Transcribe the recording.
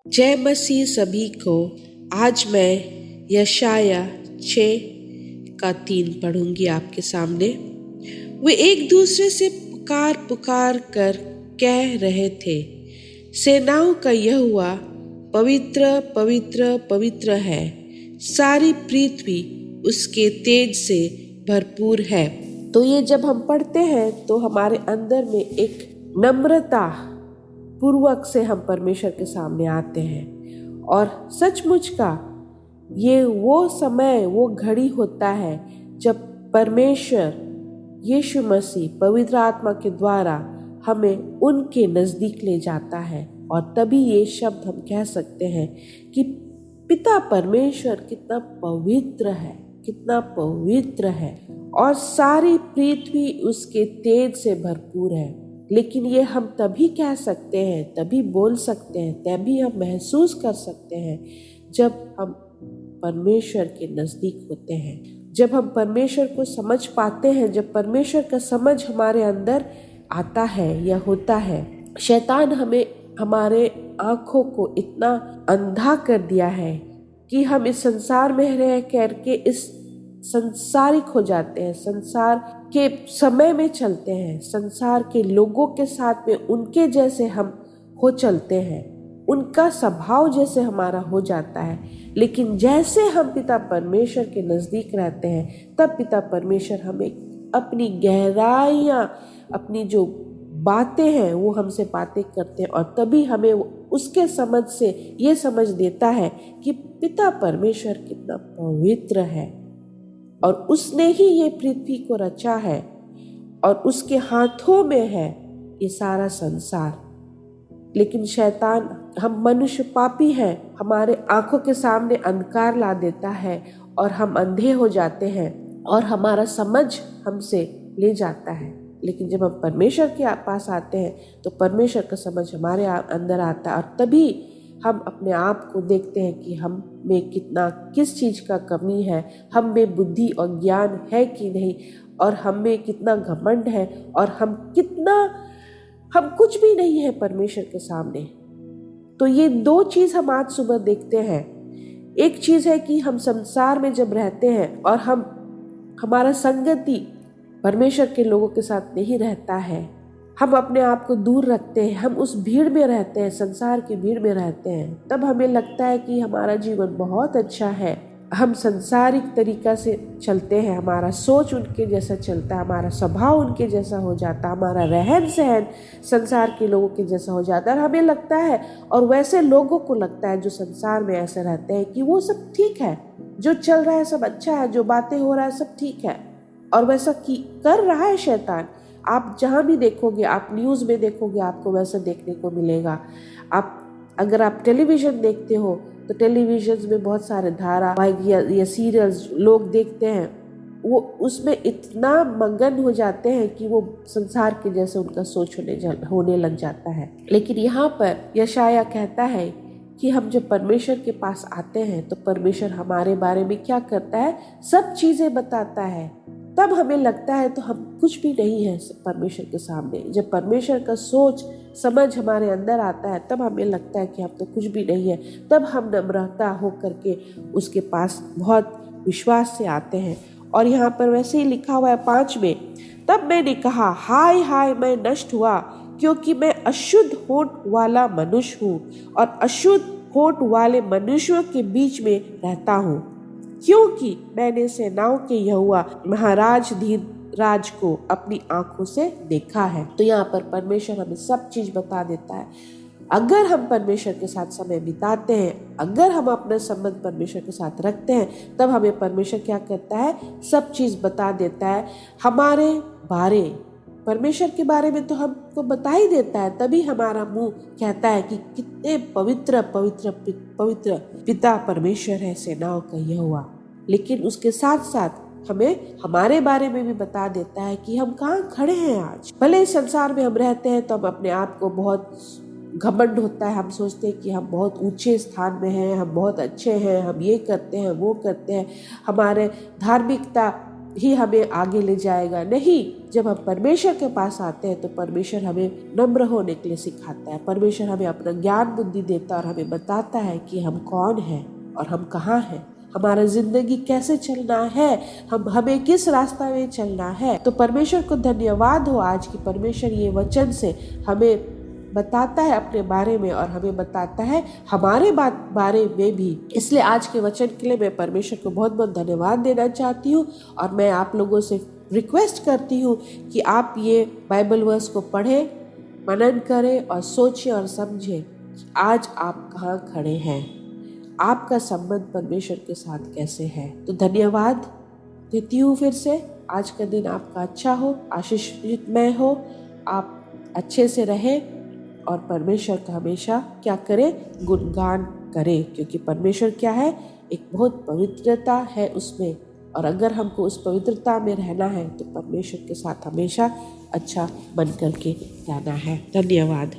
जय मसीह सभी को। आज मैं यशाया 6:3 पढ़ूंगी आपके सामने। वे एक दूसरे से पुकार पुकार कर कह रहे थे, सेनाओं का यहोवा पवित्र पवित्र पवित्र है, सारी पृथ्वी उसके तेज से भरपूर है। तो ये जब हम पढ़ते हैं तो हमारे अंदर में एक नम्रता पूर्वक से हम परमेश्वर के सामने आते हैं, और सचमुच का ये वो समय वो घड़ी होता है जब परमेश्वर यीशु मसीह पवित्र आत्मा के द्वारा हमें उनके नज़दीक ले जाता है। और तभी ये शब्द हम कह सकते हैं कि पिता परमेश्वर कितना पवित्र है, कितना पवित्र है, और सारी पृथ्वी उसके तेज से भरपूर है। लेकिन ये हम तभी कह सकते हैं, तभी बोल सकते हैं, तभी हम महसूस कर सकते हैं जब हम परमेश्वर के नज़दीक होते हैं, जब हम परमेश्वर को समझ पाते हैं, जब परमेश्वर का समझ हमारे अंदर आता है या होता है। शैतान हमें हमारे आँखों को इतना अंधा कर दिया है कि हम इस संसार में रह करके इस संसारिक हो जाते हैं, संसार के समय में चलते हैं, संसार के लोगों के साथ में उनके जैसे हम हो चलते हैं, उनका स्वभाव जैसे हमारा हो जाता है। लेकिन जैसे हम पिता परमेश्वर के नज़दीक रहते हैं, तब पिता परमेश्वर हमें अपनी गहराइयाँ, अपनी जो बातें हैं वो हमसे बातें करते हैं, और तभी हमें उसके समझ से ये समझ देता है कि पिता परमेश्वर कितना पवित्र है, और उसने ही ये पृथ्वी को रचा है, और उसके हाथों में है ये सारा संसार। लेकिन शैतान, हम मनुष्य पापी हैं, हमारे आंखों के सामने अंधकार ला देता है, और हम अंधे हो जाते हैं, और हमारा समझ हमसे ले जाता है। लेकिन जब हम परमेश्वर के पास आते हैं तो परमेश्वर का समझ हमारे अंदर आता है, और तभी हम अपने आप को देखते हैं कि हम में किस चीज़ का कमी है, हम में बुद्धि और ज्ञान है कि नहीं, और हम में कितना घमंड है, और हम कुछ भी नहीं है परमेश्वर के सामने। तो ये दो चीज़ हम आज सुबह देखते हैं। एक चीज़ है कि हम संसार में जब रहते हैं और हमारा संगति परमेश्वर के लोगों के साथ नहीं रहता है, हम अपने आप को दूर रखते हैं, हम उस भीड़ में रहते हैं, संसार की भीड़ में रहते हैं, तब हमें लगता है कि हमारा जीवन बहुत अच्छा है। हम संसारिक तरीका से चलते हैं, हमारा सोच उनके जैसा चलता है, हमारा स्वभाव उनके जैसा हो जाता है, हमारा रहन सहन संसार के लोगों के जैसा हो जाता है। और हमें लगता है, और वैसे लोगों को लगता है जो संसार में ऐसे रहते हैं, कि वो सब ठीक है, जो चल रहा है सब अच्छा है, जो बातें हो रहा है सब ठीक है। और वैसा कर रहा है शैतान। आप जहाँ भी देखोगे, आप न्यूज़ में देखोगे, आपको वैसा देखने को मिलेगा। अगर आप टेलीविज़न देखते हो तो टेलीविज़न में बहुत सारे धारावाहिक या सीरियल्स लोग देखते हैं, वो उसमें इतना मगन हो जाते हैं कि वो संसार के जैसे उनका सोच होने लग जाता है। लेकिन यहाँ पर यशाया कहता है कि हम जब परमेश्वर के पास आते हैं तो परमेश्वर हमारे बारे में क्या करता है, सब चीज़ें बताता है। तब हमें लगता है तो हम कुछ भी नहीं है परमेश्वर के सामने। जब परमेश्वर का सोच समझ हमारे अंदर आता है तब हमें लगता है कि हम तो कुछ भी नहीं है। तब हम नम्रता हो करके उसके पास बहुत विश्वास से आते हैं। और यहाँ पर वैसे ही लिखा हुआ है 5 में, तब मैंने कहा, हाय हाय मैं नष्ट हुआ, क्योंकि मैं अशुद्ध होंठ वाला मनुष्य हूँ, और अशुद्ध होंठ वाले मनुष्यों के बीच में रहता हूँ, क्योंकि मैंने सेनाओं के यहोवा महाराज धीराज को अपनी आंखों से देखा है। तो यहाँ पर परमेश्वर हमें सब चीज बता देता है। अगर हम परमेश्वर के साथ समय बिताते हैं, अगर हम अपना संबंध परमेश्वर के साथ रखते हैं, तब हमें परमेश्वर क्या करता है, सब चीज बता देता है हमारे बारे। परमेश्वर के बारे में तो हमको बता ही देता है, तभी हमारा मुंह कहता है कि कितने पवित्र पवित्र पवित्र पिता परमेश्वर है, सेनाओं का यहोवा। लेकिन उसके साथ साथ हमें हमारे बारे में भी बता देता है कि हम कहाँ खड़े हैं आज। भले इस संसार में हम रहते हैं तो हम अपने आप को बहुत घमंड होता है, हम सोचते हैं कि हम बहुत ऊंचे स्थान में हैं, हम बहुत अच्छे हैं, हम ये करते हैं वो करते हैं, हमारे धार्मिकता ही हमें आगे ले जाएगा। नहीं, जब हम परमेश्वर के पास आते हैं तो परमेश्वर हमें नम्र होने के लिए सिखाता है। परमेश्वर हमें अपना ज्ञान बुद्धि देता है और हमें बताता है कि हम कौन हैं और हम कहाँ हैं, हमारा जिंदगी कैसे चलना है, हमें किस रास्ता में चलना है। तो परमेश्वर को धन्यवाद हो आज की परमेश्वर ये वचन से हमें बताता है अपने बारे में और हमें बताता है हमारे बारे में भी। इसलिए आज के वचन के लिए मैं परमेश्वर को बहुत बहुत धन्यवाद देना चाहती हूँ और मैं आप लोगों से रिक्वेस्ट करती हूँ कि आप ये बाइबल वर्स को पढ़ें, मनन करें और सोचें और समझें कि आज आप कहाँ खड़े हैं, आपका संबंध परमेश्वर के साथ कैसे है। तो धन्यवाद देती हूँ फिर से। आज का दिन आपका अच्छा हो, आशीषमय हो, आप अच्छे से रहें और परमेश्वर का हमेशा क्या करें, गुणगान करें, क्योंकि परमेश्वर क्या है, एक बहुत पवित्रता है उसमें। और अगर हमको उस पवित्रता में रहना है तो परमेश्वर के साथ हमेशा अच्छा बन करके रहना है। धन्यवाद।